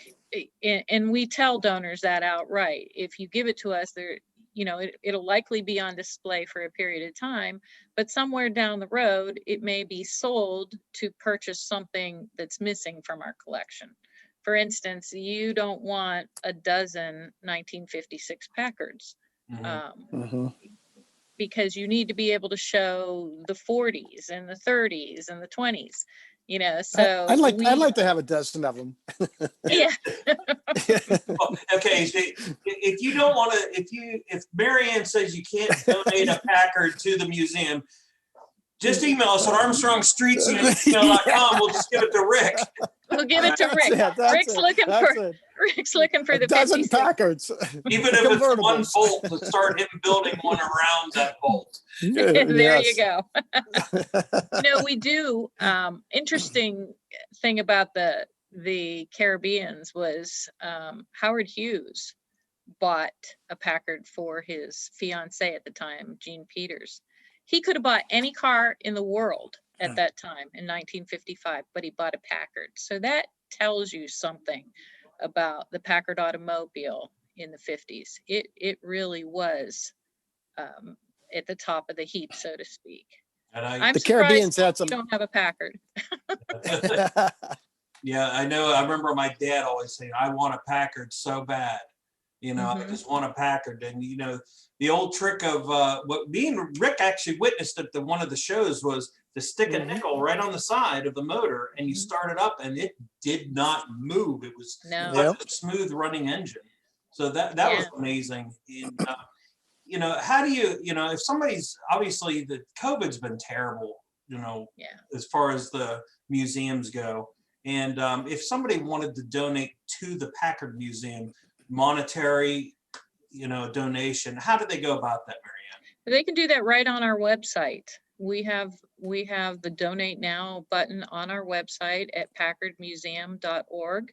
and we tell donors that outright. If you give it to us, it'll likely be on display for a period of time, but somewhere down the road, it may be sold to purchase something that's missing from our collection. For instance, you don't want a dozen 1956 Packards. Mhm. Because you need to be able to show the 40s and the 30s and the 20s, so I'd like to have a dozen of them. yeah. Well, okay, so if you don't want to, if Mary Ann says you can't donate a Packard to the museum, just email us at armstrongstreets@gmail.com. We'll just give it to Rick. We'll give it to Rick. Rick's looking for a the dozen 56. Packards. Even if it's one Convertibles. bolt, to start him building one around that bolt. There you Yes. go. No, we do. Interesting thing about the Caribbeans was Howard Hughes bought a Packard for his fiancée at the time, Jean Peters. He could have bought any car in the world at that time in 1955, but he bought a Packard. So that tells you something about the Packard automobile in the 50s. It really was at the top of the heap, so to speak. And I'm The surprised Caribbeans had you some. don't have a Packard. Yeah, I know. I remember my dad always saying, I want a Packard so bad. I just want a Packard. And, the old trick of what me and Rick actually witnessed at one of the shows was to stick a nickel right on the side of the motor and you start it up and it did not move. It was No. such a smooth running engine. So that was amazing. And, how do you, if somebody's, obviously the COVID's been terrible, as far as the museums go. And if somebody wanted to donate to the Packard Museum, monetary, donation, how do they go about that, Mary Ann? They can do that right on our website. We have the Donate Now button on our website at packardmuseum.org,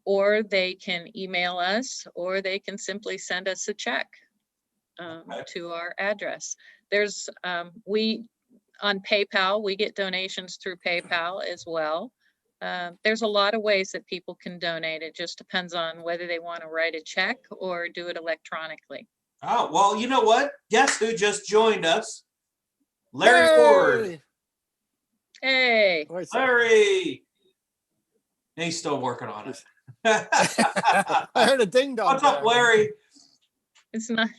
or they can email us, or they can simply send us a check to our address. There's on PayPal, we get donations through PayPal as well. There's a lot of ways that people can donate. It just depends on whether they want to write a check or do it electronically. Oh, well, you know what? Guess who just joined us? Larry Ward. Hey, Larry. He's still working on it. I heard a ding dong. What's up, Larry? it's not,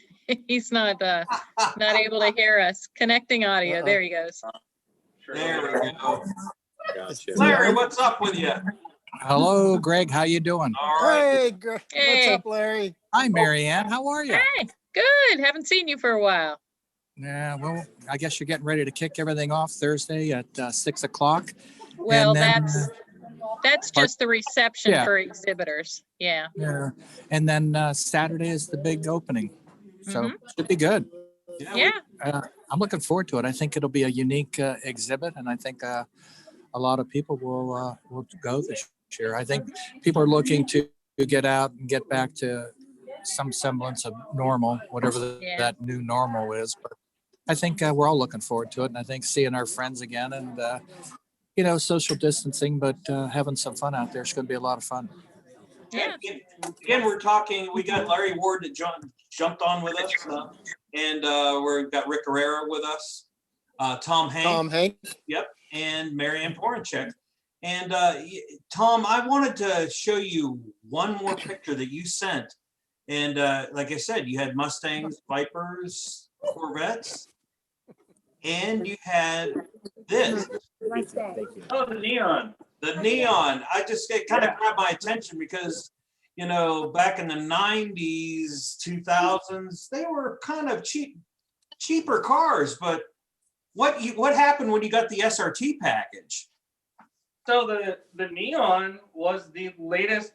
he's not able to hear us. Connecting audio. There he goes. There we go. Gotcha. Larry, what's up with you? Hello, Greg. How you doing? All right. Hey, Hey. what's up, Larry? Hi, Mary Ann. How are you? Hey, good. Haven't seen you for a while. Yeah, well, I guess you're getting ready to kick everything off Thursday at 6 o'clock. Well, then, that's just the reception Yeah. for exhibitors. Yeah. Yeah, and then Saturday is the big opening, so Mhm. should be good. Yeah. I'm looking forward to it. I think it'll be a unique exhibit, and I think a lot of people will go this year. I think people are looking to get out and get back to some semblance of normal, whatever Yeah. that new normal is. But I think we're all looking forward to it, and I think seeing our friends again and social distancing, but having some fun out there. It's going to be a lot of fun. Yeah. Again, we're talking, we got Larry Ward that jumped on with us, and we've got Rick Herrera with us, Tom Hank, yep, and Mary Ann Porinchak. And Tom, I wanted to show you one more picture that you sent. And like I said, you had Mustangs, Vipers, Corvettes, and you had this. Oh, the neon. The neon. It kind of grabbed my attention because, back in the 90s, 2000s, they were kind of cheaper cars. But what happened when you got the SRT package? So the neon was the latest.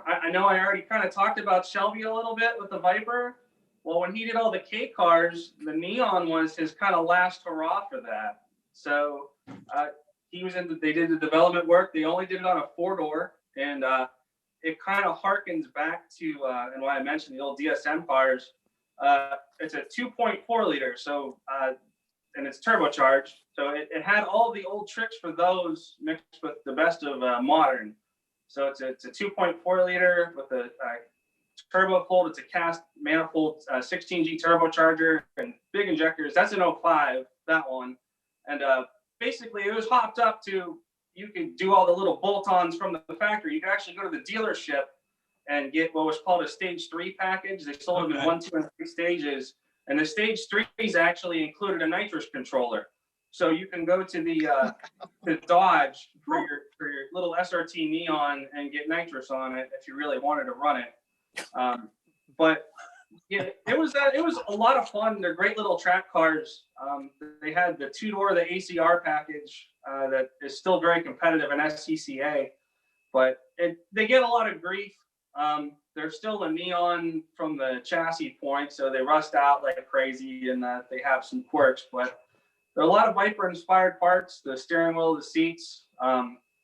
I know I already kind of talked about Shelby a little bit with the Viper. Well, when he did all the K cars, the neon was his kind of last hurrah for that. So they did the development work. They only did it on a 4-door, and it kind of harkens back to and why I mentioned the old DSM cars. It's a 2.4 liter, so and it's turbocharged. So it had all the old tricks for those mixed with the best of modern. So it's a 2.4 liter with a turbo pulled. It's a cast manifold 16G turbocharger and big injectors. That's an 05, that one. And basically it was hopped up to, you could do all the little bolt-ons from the factory. You could actually go to the dealership and get what was called a stage 3 package. They sold them in 1, 2, and 3 stages. And the stage 3s actually included a nitrous controller. So you can go to the Dodge for your little SRT neon and get nitrous on it if you really wanted to run it. But yeah, it was a lot of fun. They're great little track cars. They had the 2-door, the ACR package that is still very competitive in SCCA, but they get a lot of grief. They're still a neon from the chassis point, so they rust out like crazy, and they have some quirks. But there are a lot of Viper-inspired parts. The steering wheel, the seats.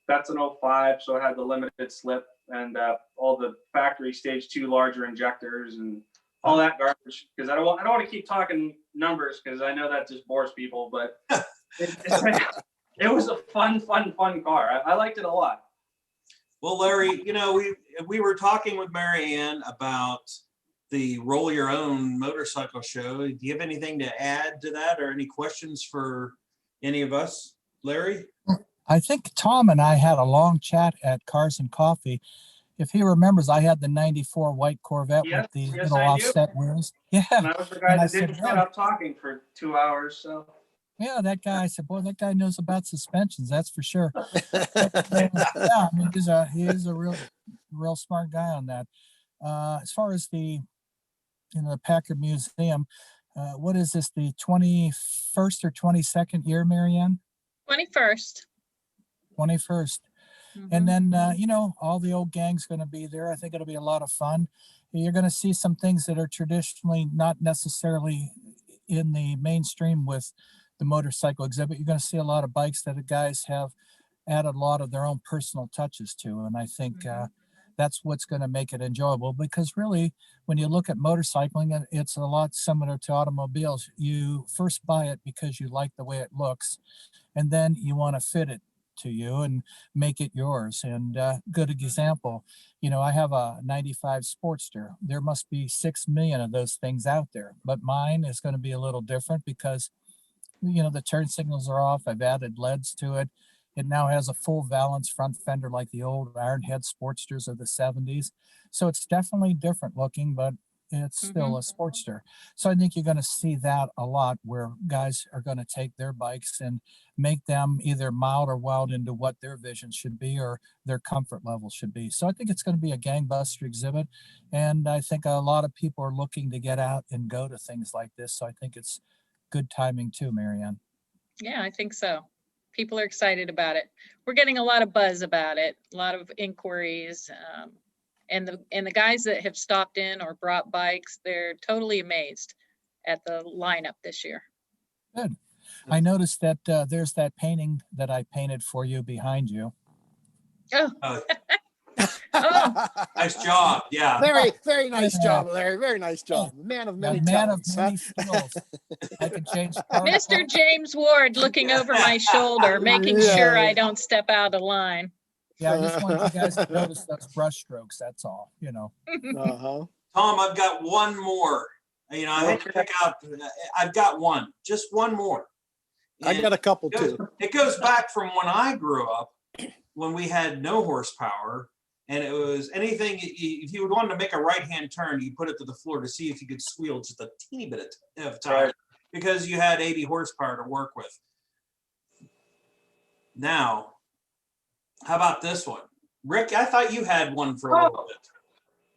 That's an 05, so it had the limited slip and all the factory stage 2 larger injectors and all that garbage. Because I don't want to keep talking numbers because I know that just bores people. But it was a fun car. I liked it a lot. Well, Larry, we were talking with Mary Ann about the Roll Your Own motorcycle show. Do you have anything to add to that or any questions for any of us, Larry? I think Tom and I had a long chat at Cars and Coffee. If he remembers, I had the 94 white Corvette with the little offset wheels. Yeah. And I was the guy that didn't shut up talking for 2 hours. So. Yeah, that guy, I said, boy, that guy knows about suspensions, that's for sure. But, yeah, I mean, he is a real smart guy on that. As far as the Packard Museum, what is this, the 21st or 22nd year, Mary Ann? 21st. 21st. And then, all the old gang's going to be there. I think it'll be a lot of fun. You're going to see some things that are traditionally not necessarily in the mainstream with the motorcycle exhibit. You're going to see a lot of bikes that the guys have added a lot of their own personal touches to. And I think that's what's going to make it enjoyable, because really, when you look at motorcycling, it's a lot similar to automobiles. You first buy it because you like the way it looks, and then you want to fit it to you and make it yours. And good example, I have a 95 Sportster. There must be 6 million of those things out there, but mine is going to be a little different because the turn signals are off. I've added LEDs to it. It now has a full valance front fender like the old Ironhead Sportsters of the 70s. So it's definitely different looking, but it's still a Sportster. So I think you're going to see that a lot, where guys are going to take their bikes and make them either mild or wild into what their vision should be or their comfort level should be. So I think it's going to be a gangbuster exhibit. And I think a lot of people are looking to get out and go to things like this. So I think it's good timing too, Mary Ann. Yeah, I think so. People are excited about it. We're getting a lot of buzz about it, a lot of inquiries. And the guys that have stopped in or brought bikes, they're totally amazed at the lineup this year. Good. I noticed that there's that painting that I painted for you behind you. Oh, Oh, nice job. Yeah. Very, very nice job, Larry. Very nice job. Man of many talents. Many skills. I can change. Mr. James Ward looking over my shoulder, making sure I don't step out of line. Yeah, I just want you guys to notice those brush strokes. That's all, Uh-huh. Tom, I've got one more. I had to pick out. I've got one, just one more. I got a couple too. It goes back from when I grew up, when we had no horsepower, and it was anything. If you would want to make a right-hand turn, you put it to the floor to see if you could squeal just a teeny bit of time, because you had 80 horsepower to work with. Now, how about this one, Rick? I thought you had one for a little bit.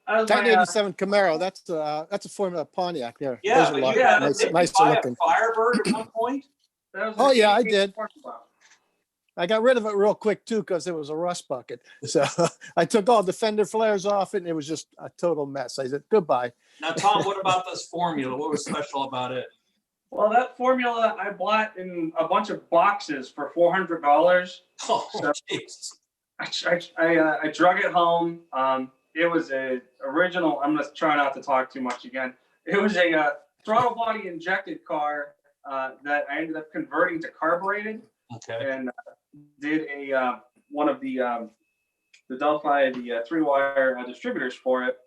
1087 Camaro. That's a Formula Pontiac there. Yeah, Those are but you had nice buy looking. a Firebird at one point. Oh yeah, I did. I got rid of it real quick too because it was a rust bucket. So I took all the fender flares off it, and it was just a total mess. I said goodbye. Now, Tom, what about this Formula? What was special about it? Well, that Formula I bought in a bunch of boxes for $400. Oh, So- jeez. I drug it home. It was a original. I'm gonna try not to talk too much again. It was a throttle body injected car that I ended up converting to carbureted, Okay. and did a one of the Delphi, the 3-wire distributors for it.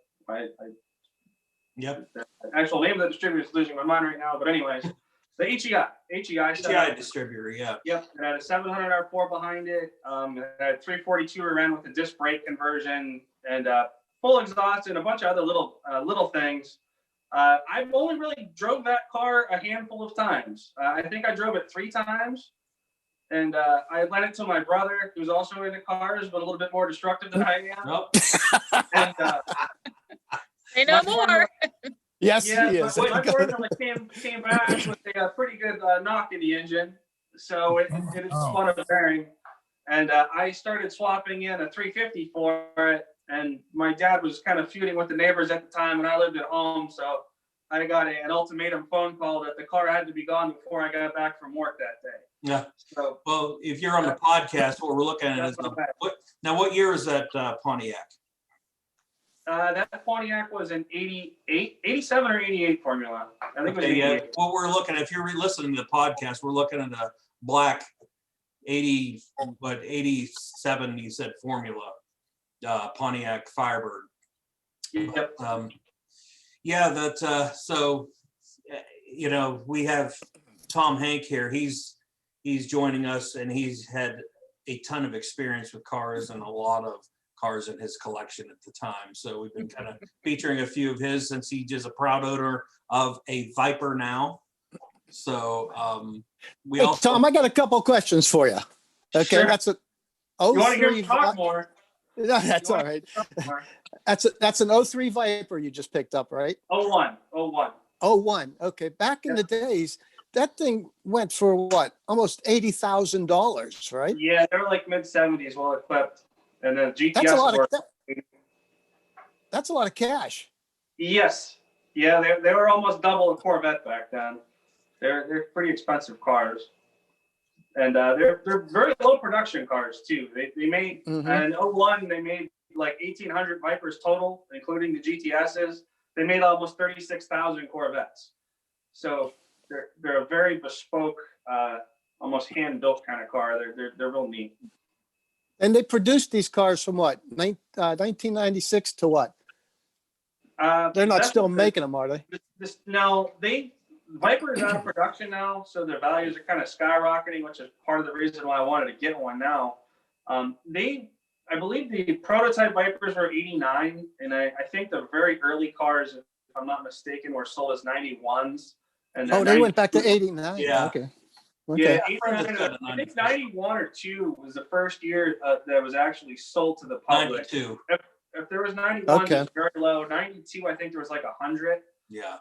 Yep. The actual name of the distributor is losing my mind right now, but anyways, the HEI HEI distributor. Yeah. Yep, it had a 700 R4 behind it. It had 342 ran with a disc brake conversion and full exhaust and a bunch of other little things. I've only really drove that car a handful of times. I think I drove it 3 times, and I lent it to my brother, who's also into cars, but a little bit more destructive than I am. Nope. And, Say no my more. Yes, yeah, he is. my formula came back with a pretty good knock in the engine, so it's spun a bearing, and I started swapping in a 350 for it, and my dad was kind of feuding with the neighbors at the time, and I lived at home, so I got an ultimatum phone call that the car had to be gone before I got back from work that day. Yeah. So Well, if you're on the podcast, what we're looking at is what year is that Pontiac? that Pontiac was an 87 or 88 Formula. I think it was 88. What we're looking at, if you're listening to the podcast, we're looking at a black 87, you said Formula, Pontiac Firebird. Yep. We have Tom Hank here. He's joining us, and he's had a ton of experience with cars and a lot of cars in his collection at the time. So we've been kind of featuring a few of his, since he is a proud owner of a Viper now. So Hey, Tom, I got a couple questions for you. Okay, Sure. that's a You want to hear 03 me talk more? No, that's all right. That's an 03 Viper you just picked up, right? 01. 01. Okay, back in the days, that thing went for what? Almost $80,000, right? Yeah, they were like mid 70s, well equipped. And then GTS. That's a lot of that's a lot of cash. Yes. Yeah, they were almost double a Corvette back then. They're pretty expensive cars. And they're very low production cars too. They made in 01 they made like 1,800 Vipers total, including the GTSs. They made almost 36,000 Corvettes. So they're a very bespoke, almost hand built kind of car. They're real neat. And they produced these cars from what? 1996 to what? They're not still making them, are they? No, Viper is out of production now, so their values are kind of skyrocketing, which is part of the reason why I wanted to get one now. I believe the prototype Vipers were 89, and I think the very early cars, if I'm not mistaken, were sold as 91s. And they went back to 89. Yeah. Okay. Yeah, 89, I think 91 or 2 was the first year that was actually sold to the public. 92. If there was 91, Okay. it was very low. 92, I think there was like 100. Yeah.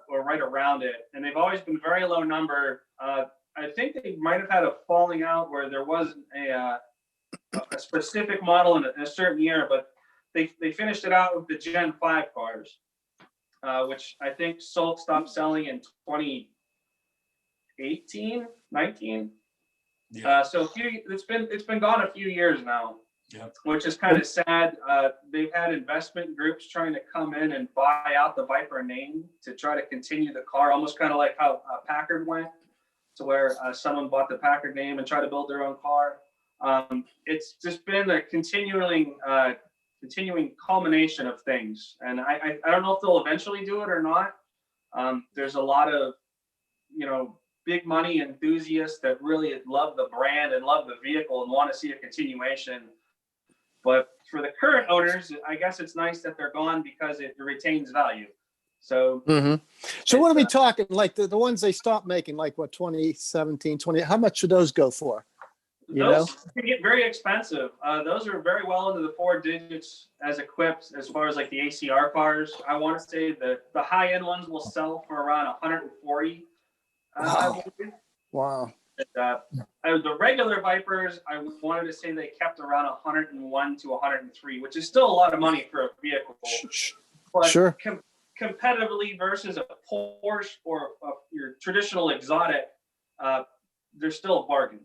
Or right around it. And they've always been very low number. I think they might have had a falling out where there wasn't a specific model in a certain year, but they finished it out with the Gen 5 cars, which I think stopped selling in 2018, 19. Yeah. So it's been gone a few years now. Yep. Which is kind of sad. They've had investment groups trying to come in and buy out the Viper name to try to continue the car, almost kind of like how Packard went, to where someone bought the Packard name and tried to build their own car. It's just been a continuing culmination of things, and I don't know if they'll eventually do it or not. There's a lot of big money enthusiasts that really love the brand and love the vehicle and want to see a continuation. But for the current owners, I guess it's nice that they're gone because it retains value. So, So what are we talking? Like the ones they stopped making, like what, 2017, 20, how much should those go for? those can get very expensive. Those are very well into the 4 digits as equipped as far as like the ACR cars. I want to say that the high end ones will sell for around 140. Wow. Wow. The regular Vipers, I wanted to say they kept around 101 to 103, which is still a lot of money for a vehicle. But Sure. Competitively versus a Porsche or your traditional exotic, they're still a bargain.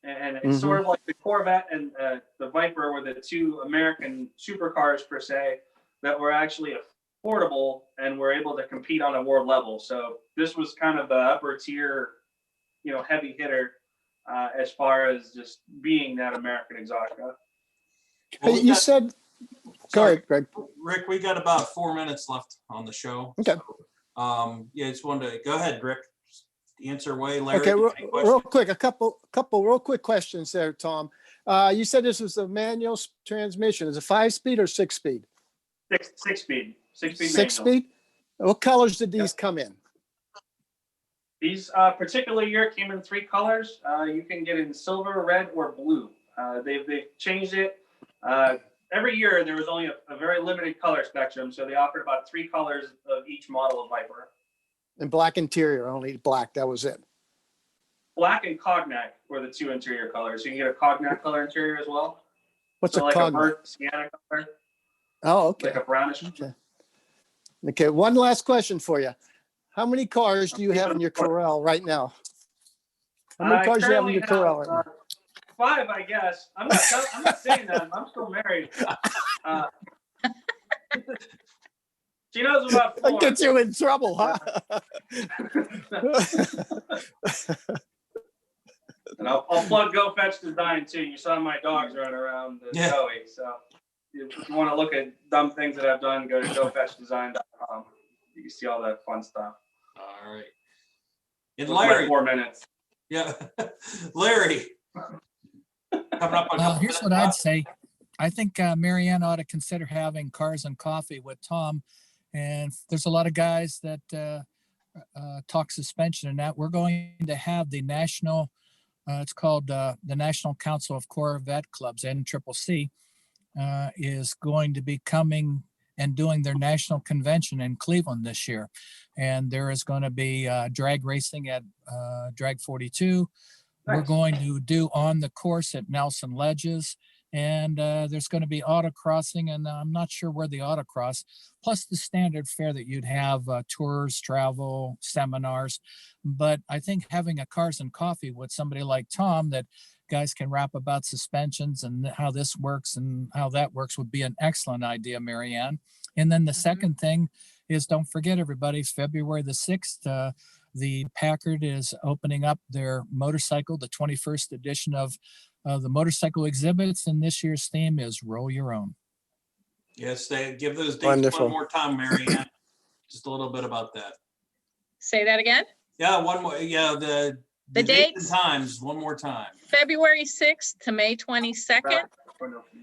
And it's sort of like the Corvette and the Viper were the 2 American supercars per se that were actually affordable and were able to compete on a world level. So this was kind of the upper tier, heavy hitter as far as just being that American exotica. Hey, you said, go ahead, Greg. Rick, we got about 4 minutes left on the show. Okay. So, just wanted to go ahead, Rick. Answer away, Larry. Okay, real quick, a couple real quick questions there, Tom. You said this was a manual transmission. Is it 5-speed or 6-speed? 6-speed. 6-speed? What colors did these come in? These particular year came in 3 colors. You can get in silver, red, or blue. They've changed it. Every year there was only a very limited color spectrum, so they offered about 3 colors of each model of Viper. And black interior, only black, that was it. Black and cognac were the 2 interior colors. You can get a cognac color interior as well. What's So a like cognac? a burnt sienna color, Oh, okay. like a brownish. Okay, one last question for you. How many cars do you have in your corral right now? How many cars do you have in your corral right now? 5, I guess. I'm not saying that. I'm still married. She knows about 4. That gets you in trouble, huh? And I'll plug Go Fetch Design too. You saw my dogs running around the Zoe. So if you want to look at dumb things that I've done, go to gofetchdesign.com. You can see all that fun stuff. All right. And With my Larry. 4 minutes. Yeah. Larry. Coming up on Here's what I'd say. I think Mary Ann ought to consider having Cars and Coffee with Tom. And there's a lot of guys that talk suspension and that. We're going to have the national, it's called the National Council of Corvette Clubs, NCCC, is going to be coming and doing their national convention in Cleveland this year. And there is going to be drag racing at Drag 42. Nice. We're going to do on the course at Nelson Ledges. And there's going to be autocrossing, and I'm not sure where the autocross, plus the standard fare that you'd have, tours, travel, seminars. But I think having a cars and coffee with somebody like Tom that guys can rap about suspensions and how this works and how that works would be an excellent idea, Mary Ann. And then the second thing is, don't forget, everybody, February the 6th, the Packard is opening up their motorcycle, the 21st edition of the motorcycle exhibits, and this year's theme is Roll Your Own. Yes, they give those dates Wonderful. one more time, Mary Ann. Just a little bit about that. Say that again? Yeah, one more. Yeah, the dates and times one more time. February 6th to May 22nd.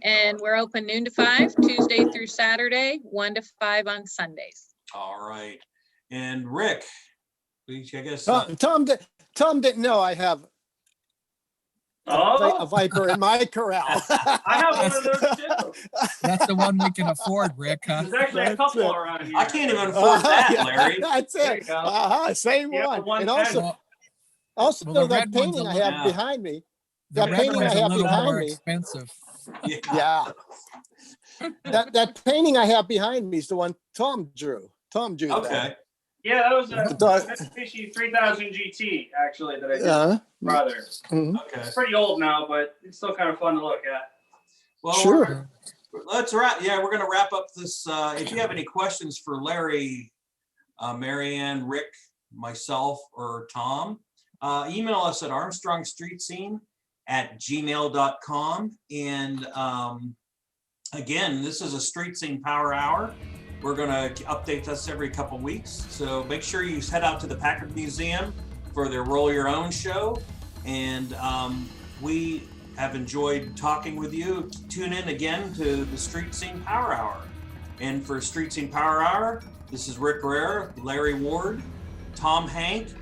And we're open noon to 5, Tuesday through Saturday, 1 to 5 on Sundays. All right. And Rick, I guess. Tom didn't know I have a Viper in my corral. I have one of those too. That's the one we can afford, Rick. Huh? There's actually a couple That's it. around here. I can't even afford that, Larry. That's There it. you go. Same Yeah, one. one And pen. also Well, the that red one's painting a I little- have behind me. The That red painting I one's a have little behind more me. expensive. Yeah. Yeah. that painting I have behind me is the one Tom drew. Tom drew Okay. that. Yeah, that was a Dog- Mitsubishi 3000 GT actually that I did. Yeah. Brother. Mhm. Okay. It's pretty old now, but it's still kind of fun to look at. Well, Sure. let's wrap. Yeah, we're going to wrap up this. If you have any questions for Larry, Mary Ann, Rick, myself, or Tom, email us at armstrongstreetscene@gmail.com. And again, this is a Street Scene Power Hour. We're going to update this every couple weeks. So make sure you head out to the Packard Museum for their Roll Your Own show. And we have enjoyed talking with you. Tune in again to the Street Scene Power Hour. And for Street Scene Power Hour, this is Rick Guerrera, Larry Ward, Tom Hank,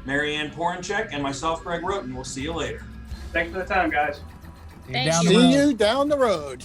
Mary Ann Porinchak, and myself, Greg Roten. We'll see you later. Thanks for the time, guys. Thank Down the you. road. See you down the road.